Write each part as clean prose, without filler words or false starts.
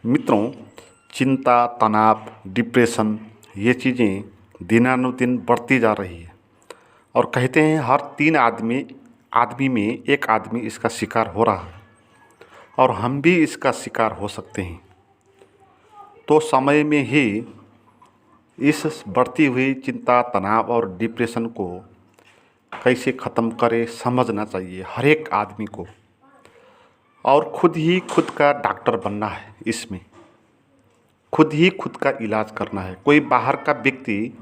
मित्रों, चिंता, तनाव, डिप्रेशन ये चीज़ें दिनानुदिन बढ़ती जा रही है और कहते हैं हर 3 आदमी आदमी में एक आदमी इसका शिकार हो रहा है और हम भी इसका शिकार हो सकते हैं। तो समय में ही इस बढ़ती हुई चिंता, तनाव और डिप्रेशन को कैसे ख़त्म करें समझना चाहिए हर एक आदमी को और खुद ही खुद का डॉक्टर बनना है। इसमें खुद ही खुद का इलाज करना है। कोई बाहर का व्यक्ति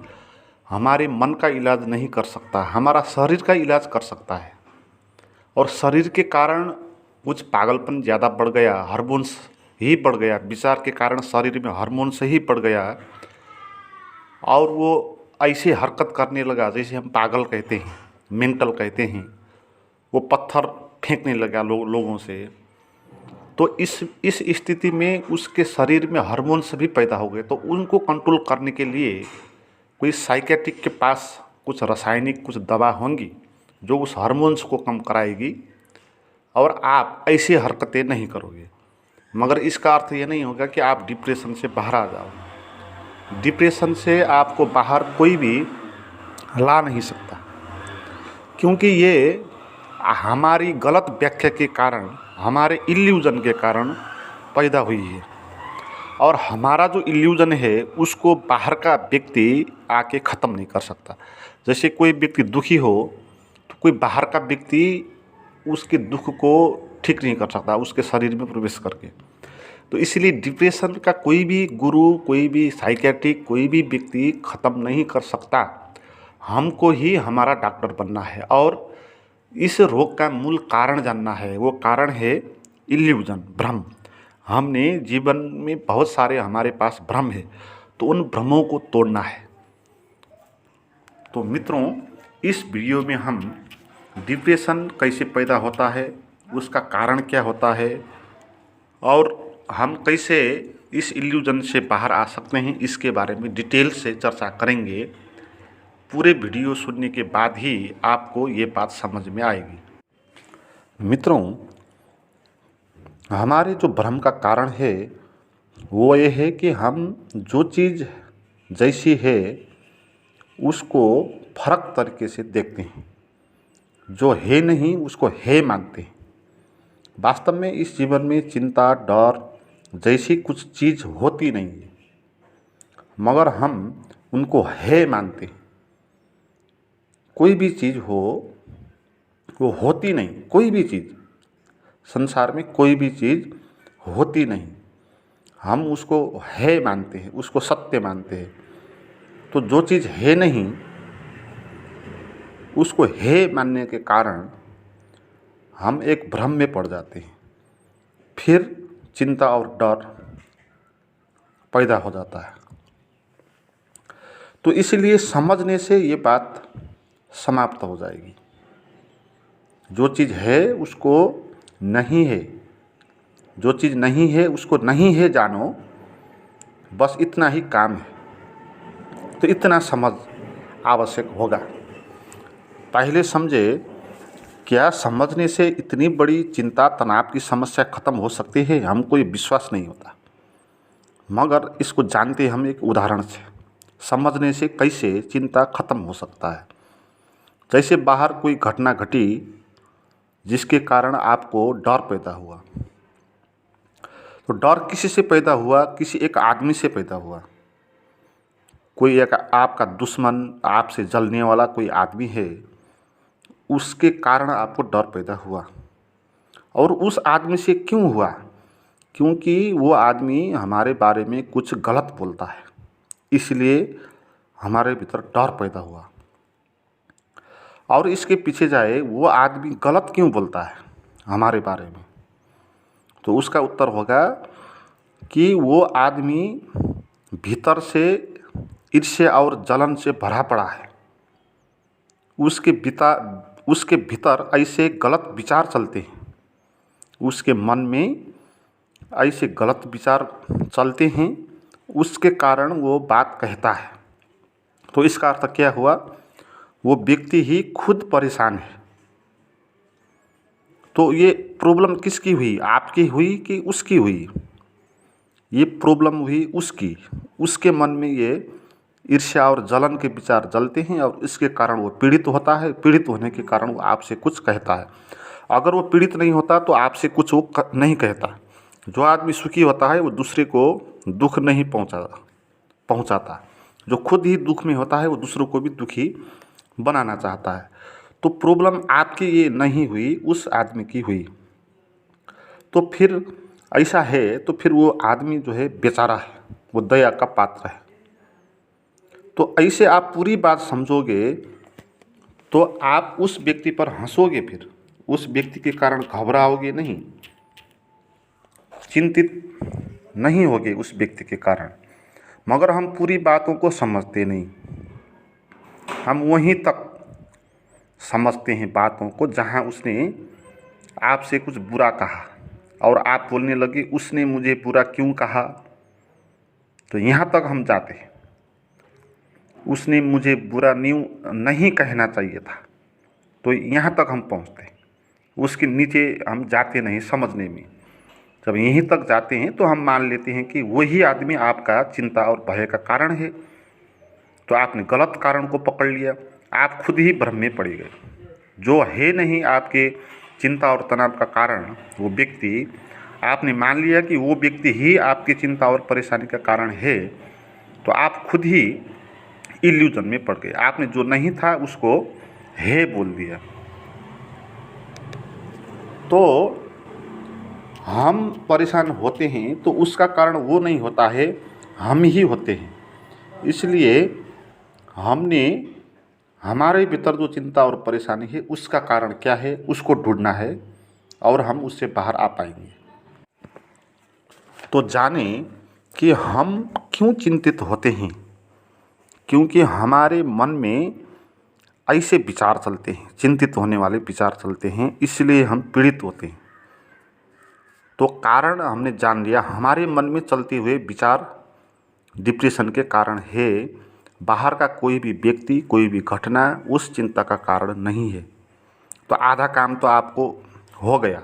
हमारे मन का इलाज नहीं कर सकता, हमारा शरीर का इलाज कर सकता है। और शरीर के कारण कुछ पागलपन ज़्यादा बढ़ गया, हार्मोन्स ही बढ़ गया, विचार के कारण शरीर में हार्मोन्स ही बढ़ गया और वो ऐसे हरकत करने लगा जैसे हम पागल कहते हैं, मेंटल कहते हैं। वो पत्थर फेंकने लगा लोगों से। तो इस स्थिति में उसके शरीर में हार्मोन्स भी पैदा हो गए। तो उनको कंट्रोल करने के लिए कोई साइकियाट्रिक के पास कुछ रासायनिक कुछ दवा होंगी जो उस हार्मोन्स को कम कराएगी और आप ऐसी हरकतें नहीं करोगे। मगर इसका अर्थ ये नहीं होगा कि आप डिप्रेशन से बाहर आ जाओ। डिप्रेशन से आपको बाहर कोई भी ला नहीं सकता, क्योंकि ये हमारी गलत व्याख्या के कारण, हमारे इल्यूजन के कारण पैदा हुई है। और हमारा जो इल्यूजन है उसको बाहर का व्यक्ति आके ख़त्म नहीं कर सकता। जैसे कोई व्यक्ति दुखी हो तो कोई बाहर का व्यक्ति उसके दुख को ठीक नहीं कर सकता उसके शरीर में प्रवेश करके। तो इसलिए डिप्रेशन का कोई भी गुरु, कोई भी साइकियाट्रिक, कोई भी व्यक्ति ख़त्म नहीं कर सकता। हमको ही हमारा डॉक्टर बनना है और इस रोग का मूल कारण जानना है। वो कारण है इल्यूजन, भ्रम। हमने जीवन में बहुत सारे हमारे पास भ्रम है, तो उन भ्रमों को तोड़ना है। तो मित्रों, इस वीडियो में हम डिप्रेशन कैसे पैदा होता है, उसका कारण क्या होता है और हम कैसे इस इल्यूजन से बाहर आ सकते हैं, इसके बारे में डिटेल से चर्चा करेंगे। पूरे वीडियो सुनने के बाद ही आपको ये बात समझ में आएगी। मित्रों, हमारे जो भ्रम का कारण है वो ये है कि हम जो चीज़ जैसी है उसको फर्क तरीके से देखते हैं, जो है नहीं उसको है मानते हैं। वास्तव में इस जीवन में चिंता, डर जैसी कुछ चीज़ होती नहीं है, मगर हम उनको है मानते हैं। कोई भी चीज़ हो वो होती नहीं, कोई भी चीज़ संसार में कोई भी चीज़ होती नहीं, हम उसको है मानते हैं, उसको सत्य मानते हैं। तो जो चीज़ है नहीं उसको है मानने के कारण हम एक भ्रम में पड़ जाते हैं, फिर चिंता और डर पैदा हो जाता है। तो इसलिए समझने से ये बात समाप्त हो जाएगी। जो चीज़ है उसको नहीं है, जो चीज़ नहीं है उसको नहीं है जानो, बस इतना ही काम है। तो इतना समझ आवश्यक होगा। पहले समझे, क्या समझने से इतनी बड़ी चिंता, तनाव की समस्या ख़त्म हो सकती है? हमको ये विश्वास नहीं होता, मगर इसको जानते हम एक उदाहरण से। समझने से कैसे चिंता ख़त्म हो सकता है। जैसे बाहर कोई घटना घटी जिसके कारण आपको डर पैदा हुआ। तो डर किसी से पैदा हुआ? किसी एक आदमी से पैदा हुआ। कोई एक आपका दुश्मन, आपसे जलने वाला कोई आदमी है, उसके कारण आपको डर पैदा हुआ। और उस आदमी से क्यों हुआ? क्योंकि वो आदमी हमारे बारे में कुछ गलत बोलता है, इसलिए हमारे भीतर डर पैदा हुआ। और इसके पीछे जाए, वो आदमी गलत क्यों बोलता है हमारे बारे में? तो उसका उत्तर होगा कि वो आदमी भीतर से ईर्ष्या और जलन से भरा पड़ा है। उसके भीतर ऐसे गलत विचार चलते हैं, उसके मन में ऐसे गलत विचार चलते हैं, उसके कारण वो बात कहता है। तो इसका अर्थ क्या हुआ? वो व्यक्ति ही खुद परेशान है। तो ये प्रॉब्लम किसकी हुई? आपकी हुई कि उसकी हुई? ये प्रॉब्लम हुई उसकी, उसके मन में ये ईर्ष्या और जलन के विचार जलते हैं और इसके कारण वो पीड़ित होता है। पीड़ित होने के कारण वो आपसे कुछ कहता है। अगर वो पीड़ित नहीं होता तो आपसे कुछ वो नहीं कहता। जो आदमी सुखी होता है वो दूसरे को दुख नहीं पहुंचाता। जो खुद ही दुख में होता है वो दूसरों को भी दुखी बनाना चाहता है। तो प्रॉब्लम आपकी ये नहीं हुई, उस आदमी की हुई। तो फिर ऐसा है तो फिर वो आदमी जो है बेचारा है, वो दया का पात्र है। तो ऐसे आप पूरी बात समझोगे तो आप उस व्यक्ति पर हंसोगे, फिर उस व्यक्ति के कारण घबराओगे नहीं, चिंतित नहीं होगे उस व्यक्ति के कारण। मगर हम पूरी बातों को समझते नहीं, हम वहीं तक समझते हैं बातों को जहां उसने आपसे कुछ बुरा कहा और आप बोलने लगे उसने मुझे बुरा क्यों कहा। तो यहाँ तक हम जाते हैं, उसने मुझे बुरा नहीं कहना चाहिए था। तो यहाँ तक हम पहुँचते हैं, उसके नीचे हम जाते नहीं समझने में। जब यहीं तक जाते हैं तो हम मान लेते हैं कि वही आदमी आपका चिंता और भय का कारण है। तो आपने गलत कारण को पकड़ लिया, आप खुद ही भ्रम में पड़ गए। जो है नहीं आपके चिंता और तनाव का कारण, वो व्यक्ति आपने मान लिया कि वो व्यक्ति ही आपकी चिंता और परेशानी का कारण है। तो आप खुद ही इल्यूजन में पड़ गए, आपने जो नहीं था उसको है बोल दिया। तो हम परेशान होते हैं तो उसका कारण वो नहीं होता है, हम ही होते हैं। इसलिए हमने हमारे भीतर जो चिंता और परेशानी है उसका कारण क्या है उसको ढूंढना है और हम उससे बाहर आ पाएंगे। तो जाने कि हम क्यों चिंतित होते हैं। क्योंकि हमारे मन में ऐसे विचार चलते हैं, चिंतित होने वाले विचार चलते हैं, इसलिए हम पीड़ित होते हैं। तो कारण हमने जान लिया, हमारे मन में चलते हुए विचार डिप्रेशन के कारण है। बाहर का कोई भी व्यक्ति, कोई भी घटना उस चिंता का कारण नहीं है। तो आधा काम तो आपको हो गया,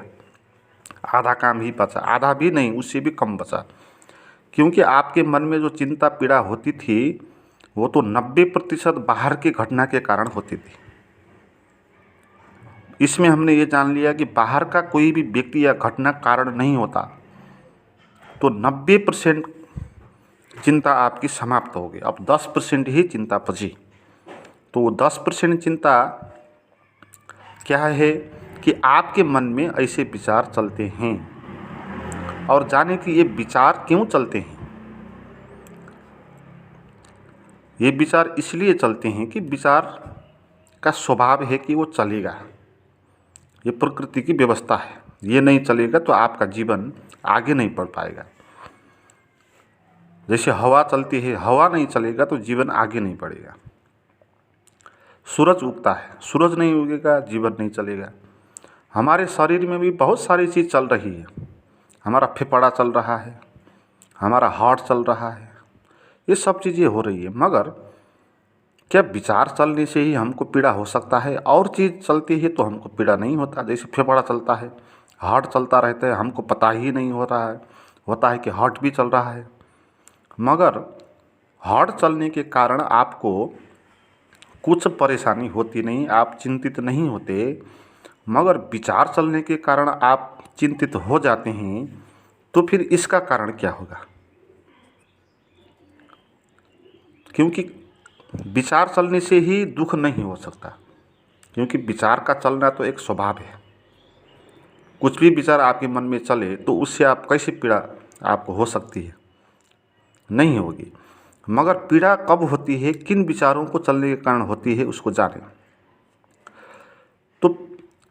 आधा काम ही बचा, आधा भी नहीं उससे भी कम बचा। क्योंकि आपके मन में जो चिंता पीड़ा होती थी वो तो 90% बाहर की घटना के कारण होती थी। इसमें हमने ये जान लिया कि बाहर का कोई भी व्यक्ति या घटना कारण नहीं होता। तो 90% चिंता आपकी समाप्त हो गई, अब 10% ही चिंता बची। तो वो 10% चिंता क्या है कि आपके मन में ऐसे विचार चलते हैं। और जाने कि ये विचार क्यों चलते हैं। ये विचार इसलिए चलते हैं कि विचार का स्वभाव है कि वो चलेगा, ये प्रकृति की व्यवस्था है। ये नहीं चलेगा तो आपका जीवन आगे नहीं बढ़ पाएगा। जैसे हवा चलती है, हवा नहीं चलेगा तो जीवन आगे नहीं बढ़ेगा। सूरज उगता है, सूरज नहीं उगेगा जीवन नहीं चलेगा। हमारे शरीर में भी बहुत सारी चीज़ चल रही है। हमारा फेफड़ा चल रहा है, हमारा हार्ट चल रहा है, ये सब चीज़ें हो रही है। मगर क्या विचार चलने से ही हमको पीड़ा हो सकता है? और चीज़ चलती है तो हमको पीड़ा नहीं होता। जैसे फेफड़ा चलता है, हार्ट चलता रहता है, हमको पता ही नहीं हो रहा है, होता है कि हार्ट भी चल रहा है। मगर हार्ट चलने के कारण आपको कुछ परेशानी होती नहीं, आप चिंतित नहीं होते। मगर विचार चलने के कारण आप चिंतित हो जाते हैं। तो फिर इसका कारण क्या होगा? क्योंकि विचार चलने से ही दुख नहीं हो सकता, क्योंकि विचार का चलना तो एक स्वभाव है। कुछ भी विचार आपके मन में चले तो उससे आप कैसे पीड़ा आपको हो सकती है? नहीं होगी। मगर पीड़ा कब होती है, किन विचारों को चलने के कारण होती है, उसको जानें। तो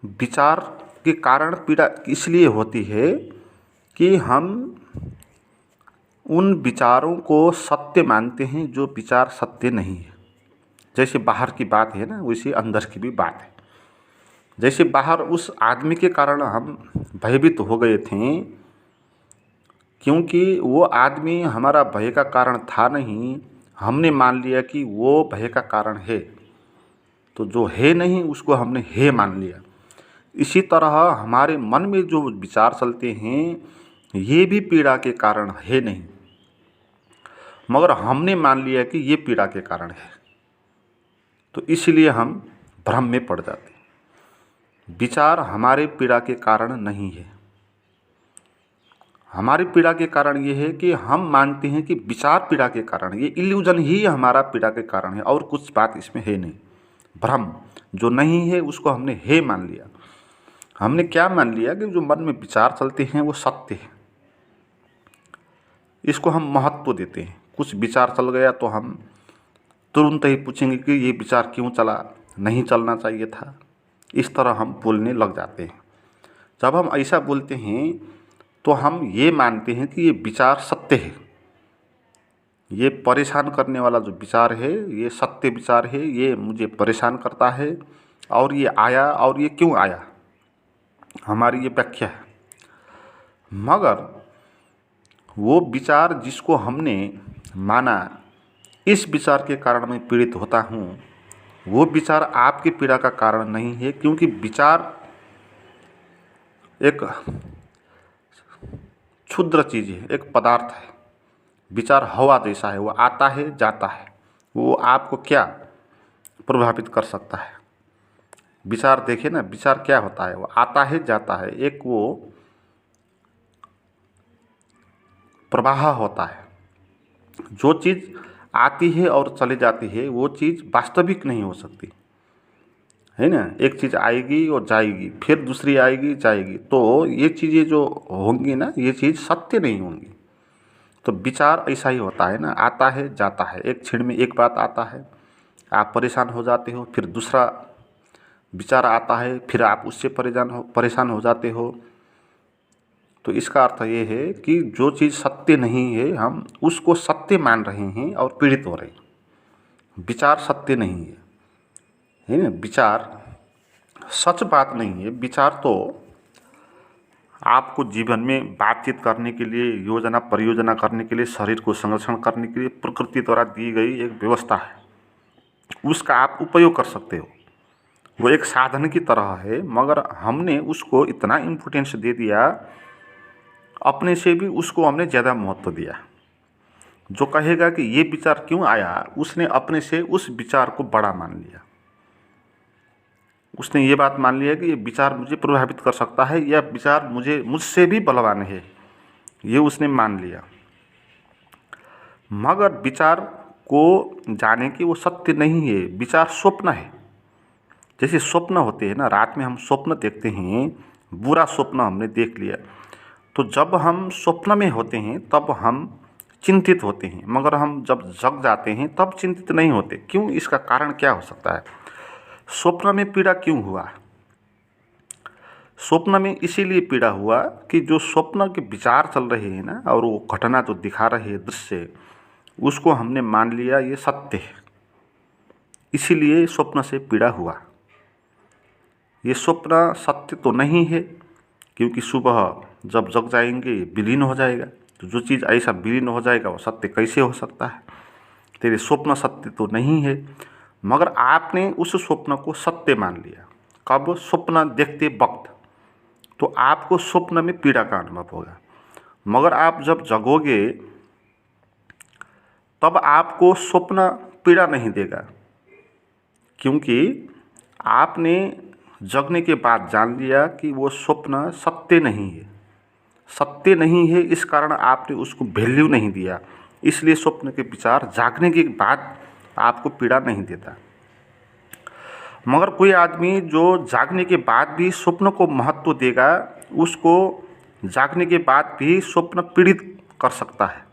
विचार के कारण पीड़ा इसलिए होती है कि हम उन विचारों को सत्य मानते हैं जो विचार सत्य नहीं है। जैसे बाहर की बात है ना, वैसे अंदर की भी बात है। जैसे बाहर उस आदमी के कारण हम भयभीत हो गए थे, क्योंकि वो आदमी हमारा भय का कारण था नहीं, हमने मान लिया कि वो भय का कारण है। तो जो है नहीं उसको हमने है मान लिया। इसी तरह हमारे मन में जो विचार चलते हैं ये भी पीड़ा के कारण है नहीं, मगर हमने मान लिया कि ये पीड़ा के कारण है, तो इसलिए हम भ्रम में पड़ जाते हैं। विचार हमारे पीड़ा के कारण नहीं है। हमारी पीड़ा के कारण ये है कि हम मानते हैं कि विचार पीड़ा के कारण, ये इल्यूजन ही हमारा पीड़ा के कारण है और कुछ बात इसमें है नहीं। भ्रम जो नहीं है उसको हमने है मान लिया। हमने क्या मान लिया कि जो मन में विचार चलते हैं वो सत्य है, इसको हम महत्व देते हैं। कुछ विचार चल गया तो हम तुरंत ही पूछेंगे कि ये विचार क्यों चला, नहीं चलना चाहिए था। इस तरह हम बोलने लग जाते हैं। जब हम ऐसा बोलते हैं तो हम ये मानते हैं कि ये विचार सत्य है, ये परेशान करने वाला जो विचार है ये सत्य विचार है, ये मुझे परेशान करता है और ये आया और ये क्यों आया, हमारी ये व्याख्या है। मगर वो विचार जिसको हमने माना इस विचार के कारण मैं पीड़ित होता हूँ, वो विचार आपकी पीड़ा का कारण नहीं है, क्योंकि विचार एक क्षुद्र चीज़ है, एक पदार्थ है। विचार हवा जैसा है, वो आता है जाता है, वो आपको क्या प्रभावित कर सकता है। विचार देखिए ना, विचार क्या होता है, वो आता है जाता है, एक वो प्रवाह होता है। जो चीज़ आती है और चली जाती है वो चीज़ वास्तविक नहीं हो सकती है ना। एक चीज़ आएगी और जाएगी, फिर दूसरी आएगी जाएगी, तो ये चीज़ें जो होंगी ना, ये चीज़ सत्य नहीं होंगी। तो विचार ऐसा ही होता है ना, आता है जाता है। एक क्षण में एक बात आता है, आप परेशान हो जाते हो, फिर दूसरा विचार आता है, फिर आप उससे परेशान हो जाते हो। तो इसका अर्थ ये है कि जो चीज़ सत्य नहीं है हम उसको सत्य मान रहे हैं और पीड़ित हो रहे हैं। विचार सत्य नहीं है ना। विचार सच बात नहीं है। विचार तो आपको जीवन में बातचीत करने के लिए, योजना परियोजना करने के लिए, शरीर को संरक्षण करने के लिए प्रकृति द्वारा दी गई एक व्यवस्था है, उसका आप उपयोग कर सकते हो। वो एक साधन की तरह है, मगर हमने उसको इतना इम्पोर्टेंस दे दिया, अपने से भी उसको हमने ज़्यादा महत्व दिया। जो कहेगा कि ये विचार क्यों आया, उसने अपने से उस विचार को बड़ा मान लिया। उसने ये बात मान लिया कि ये विचार मुझे प्रभावित कर सकता है, या विचार मुझसे भी बलवान है, ये उसने मान लिया। मगर विचार को जाने कि वो सत्य नहीं है, विचार स्वप्न है। जैसे स्वप्न होते हैं ना, रात में हम स्वप्न देखते हैं, बुरा स्वप्न हमने देख लिया, तो जब हम स्वप्न में होते हैं तब हम चिंतित होते हैं, मगर हम जब जग जाते हैं तब चिंतित नहीं होते। क्यों? इसका कारण क्या हो सकता है? स्वप्न में पीड़ा क्यों हुआ? स्वप्न में इसीलिए पीड़ा हुआ कि जो स्वप्न के विचार चल रहे हैं ना, और वो घटना जो दिखा रहे हैं दृश्य, उसको हमने मान लिया ये सत्य है, इसीलिए स्वप्न से पीड़ा हुआ। ये स्वप्न सत्य तो नहीं है, क्योंकि सुबह जब जग जाएंगे विलीन हो जाएगा। तो जो चीज़ ऐसा विलीन हो जाएगा वो सत्य कैसे हो सकता है? तेरे स्वप्न सत्य तो नहीं है, मगर आपने उस स्वप्न को सत्य मान लिया। कब? स्वप्न देखते वक्त। तो आपको स्वप्न में पीड़ा का अनुभव होगा, मगर आप जब जगोगे तब आपको स्वप्न पीड़ा नहीं देगा, क्योंकि आपने जगने के बाद जान लिया कि वो स्वप्न सत्य नहीं है। सत्य नहीं है, इस कारण आपने उसको वैल्यू नहीं दिया, इसलिए स्वप्न के विचार जागने के बाद आपको पीड़ा नहीं देता। मगर कोई आदमी जो जागने के बाद भी स्वप्न को महत्व देगा, उसको जागने के बाद भी स्वप्न पीड़ित कर सकता है।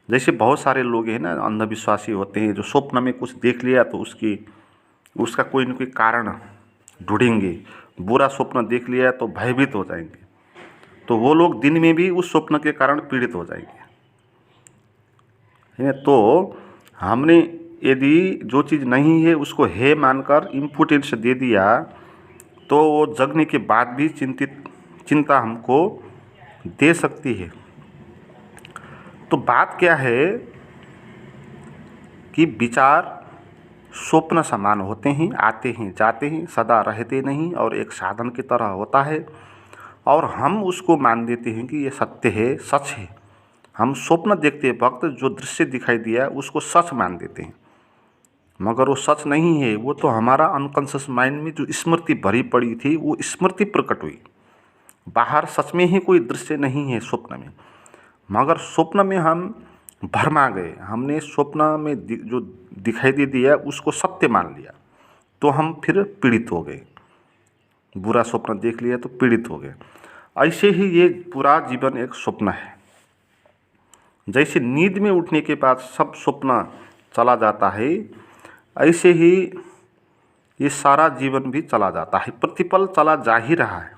जैसे बहुत सारे लोग हैं ना, अंधविश्वासी होते हैं, जो स्वप्न में कुछ देख लिया तो उसका कोई न कोई कारण ढूंढेंगे। बुरा स्वप्न देख लिया तो भयभीत हो जाएंगे, तो वो लोग दिन में भी उस स्वप्न के कारण पीड़ित हो जाएंगे, है। तो हमने यदि जो चीज़ नहीं है उसको है मानकर इम्पोर्टेंस दे दिया, तो वो जगने के बाद भी चिंता हमको दे सकती है। तो बात क्या है कि विचार स्वप्न समान होते हैं, आते हैं जाते हैं, सदा रहते नहीं, और एक साधन की तरह होता है। और हम उसको मान देते हैं कि ये सत्य है, सच है। हम स्वप्न देखते वक्त जो दृश्य दिखाई दिया उसको सच मान देते हैं, मगर वो सच नहीं है। वो तो हमारा अनकॉन्शियस माइंड में जो स्मृति भरी पड़ी थी वो स्मृति प्रकट हुई। बाहर सच में ही कोई दृश्य नहीं है स्वप्न में, मगर स्वप्न में हम भरमा गए। हमने स्वप्न में जो दिखाई दे दिया उसको सत्य मान लिया, तो हम फिर पीड़ित हो गए। बुरा स्वप्न देख लिया तो पीड़ित हो गए। ऐसे ही ये पूरा जीवन एक स्वप्न है। जैसे नींद में उठने के बाद सब स्वप्न चला जाता है, ऐसे ही ये सारा जीवन भी चला जाता है। प्रतिपल चला जा ही रहा है।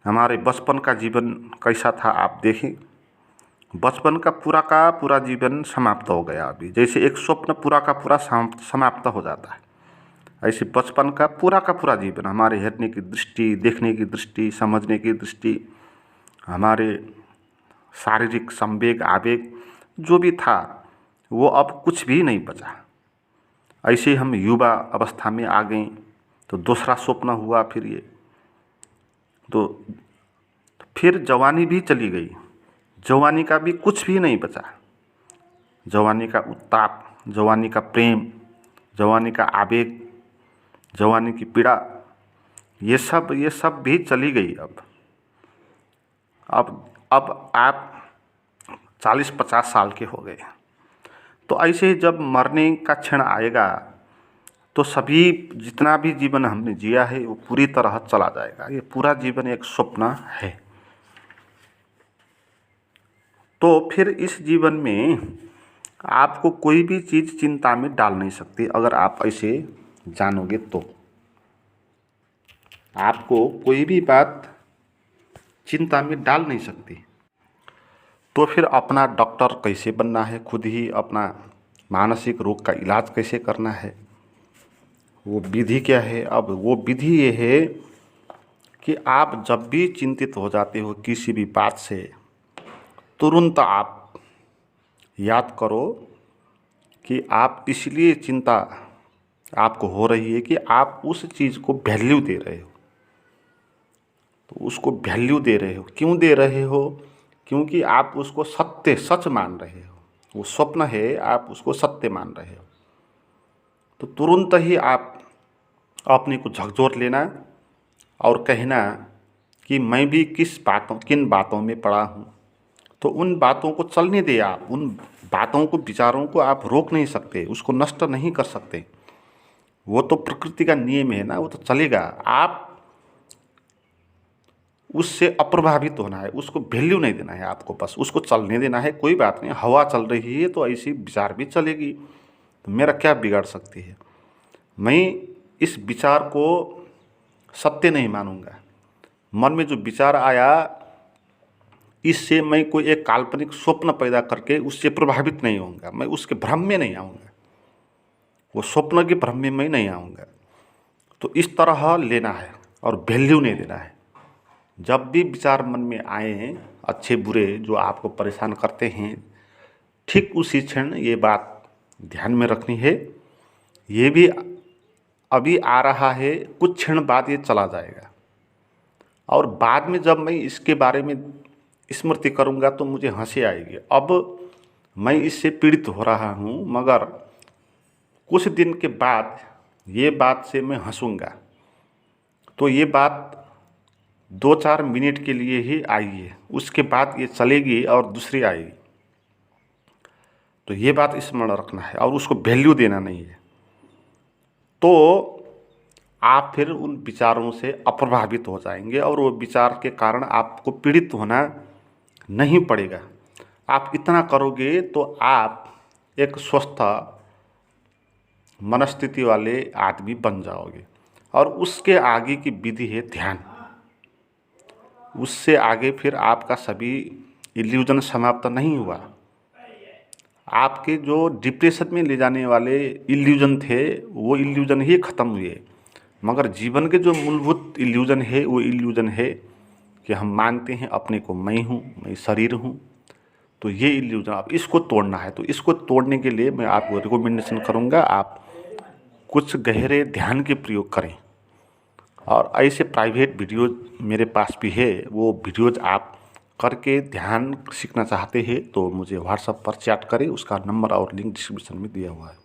हमारे बचपन का जीवन कैसा था आप देखें। बचपन का पूरा जीवन समाप्त हो गया। अभी जैसे एक स्वप्न पूरा का पूरा समाप्त हो जाता है, ऐसे बचपन का पूरा जीवन, हमारे हेरने की दृष्टि, देखने की दृष्टि, समझने की दृष्टि, हमारे शारीरिक संवेग आवेग जो भी था वो अब कुछ भी नहीं बचा। ऐसे हम युवा अवस्था में आ गए तो दूसरा स्वप्न हुआ। फिर ये तो फिर जवानी भी चली गई। जवानी का भी कुछ भी नहीं बचा। जवानी का उत्ताप, जवानी का प्रेम, जवानी का आवेग, जवानी की पीड़ा, ये सब भी चली गई। अब आप 40-50 साल के हो गए। तो ऐसे ही जब मरने का क्षण आएगा तो सभी जितना भी जीवन हमने जिया है वो पूरी तरह चला जाएगा। ये पूरा जीवन एक स्वप्न है। तो फिर इस जीवन में आपको कोई भी चीज़ चिंता में डाल नहीं सकती। अगर आप ऐसे जानोगे तो आपको कोई भी बात चिंता में डाल नहीं सकती। तो फिर अपना डॉक्टर कैसे बनना है, खुद ही अपना मानसिक रोग का इलाज कैसे करना है, वो विधि क्या है। अब वो विधि ये है कि आप जब भी चिंतित हो जाते हो किसी भी बात से, तुरंत आप याद करो कि आप इसलिए चिंता आपको हो रही है कि आप उस चीज़ को वैल्यू दे रहे हो। तो उसको वैल्यू दे रहे हो, क्यों दे रहे हो? क्योंकि आप उसको सत्य सच मान रहे हो। वो स्वप्न है, आप उसको सत्य मान रहे हो। तो तुरंत ही आप अपने को झकझोर लेना और कहना कि मैं भी किन बातों में पड़ा हूँ। तो उन बातों को चलने दे। आप उन बातों को, विचारों को आप रोक नहीं सकते, उसको नष्ट नहीं कर सकते। वो तो प्रकृति का नियम है ना, वो तो चलेगा। आप उससे अप्रभावित होना है, उसको वैल्यू नहीं देना है आपको, बस उसको चलने देना है। कोई बात नहीं, हवा चल रही है तो ऐसी विचार भी चलेगी, तो मेरा क्या बिगाड़ सकती है। मैं इस विचार को सत्य नहीं मानूंगा। मन में जो विचार आया, इससे मैं कोई एक काल्पनिक स्वप्न पैदा करके उससे प्रभावित नहीं होऊंगा। मैं उसके भ्रम में नहीं आऊँगा, वो स्वप्न के भ्रम में मैं नहीं आऊँगा। तो इस तरह लेना है और वैल्यू नहीं देना है। जब भी विचार मन में आए हैं अच्छे बुरे जो आपको परेशान करते हैं, ठीक उसी क्षण ये बात ध्यान में रखनी है। ये भी अभी आ रहा है, कुछ क्षण बाद ये चला जाएगा। और बाद में जब मैं इसके बारे में स्मृति करूँगा तो मुझे हंसी आएगी। अब मैं इससे पीड़ित हो रहा हूँ, मगर कुछ दिन के बाद ये बात से मैं हंसूँगा। तो ये बात 2-4 मिनट के लिए ही आई है, उसके बाद ये चलेगी और दूसरी आएगी। तो ये बात स्मरण रखना है और उसको वैल्यू देना नहीं है। तो आप फिर उन विचारों से अप्रभावित हो जाएंगे और वो विचार के कारण आपको पीड़ित होना नहीं पड़ेगा। आप इतना करोगे तो आप एक स्वस्थ मनस्थिति वाले आदमी बन जाओगे। और उसके आगे की विधि है ध्यान। उससे आगे फिर आपका सभी इल्यूजन समाप्त नहीं हुआ। आपके जो डिप्रेशन में ले जाने वाले इल्यूजन थे वो इल्यूजन ही ख़त्म हुए, मगर जीवन के जो मूलभूत इल्यूजन है वो इल्यूजन है कि हम मानते हैं अपने को मैं हूँ, मैं शरीर हूँ। तो ये इल्यूजन आप इसको तोड़ना है। तो इसको तोड़ने के लिए मैं आपको रिकमेंडेशन करूँगा, आप कुछ गहरे ध्यान के प्रयोग करें और ऐसे प्राइवेट वीडियोज़ मेरे पास भी है। वो वीडियोज़ आप करके ध्यान सीखना चाहते हैं तो मुझे व्हाट्सएप पर चैट करें, उसका नंबर और लिंक डिस्क्रिप्शन में दिया हुआ है।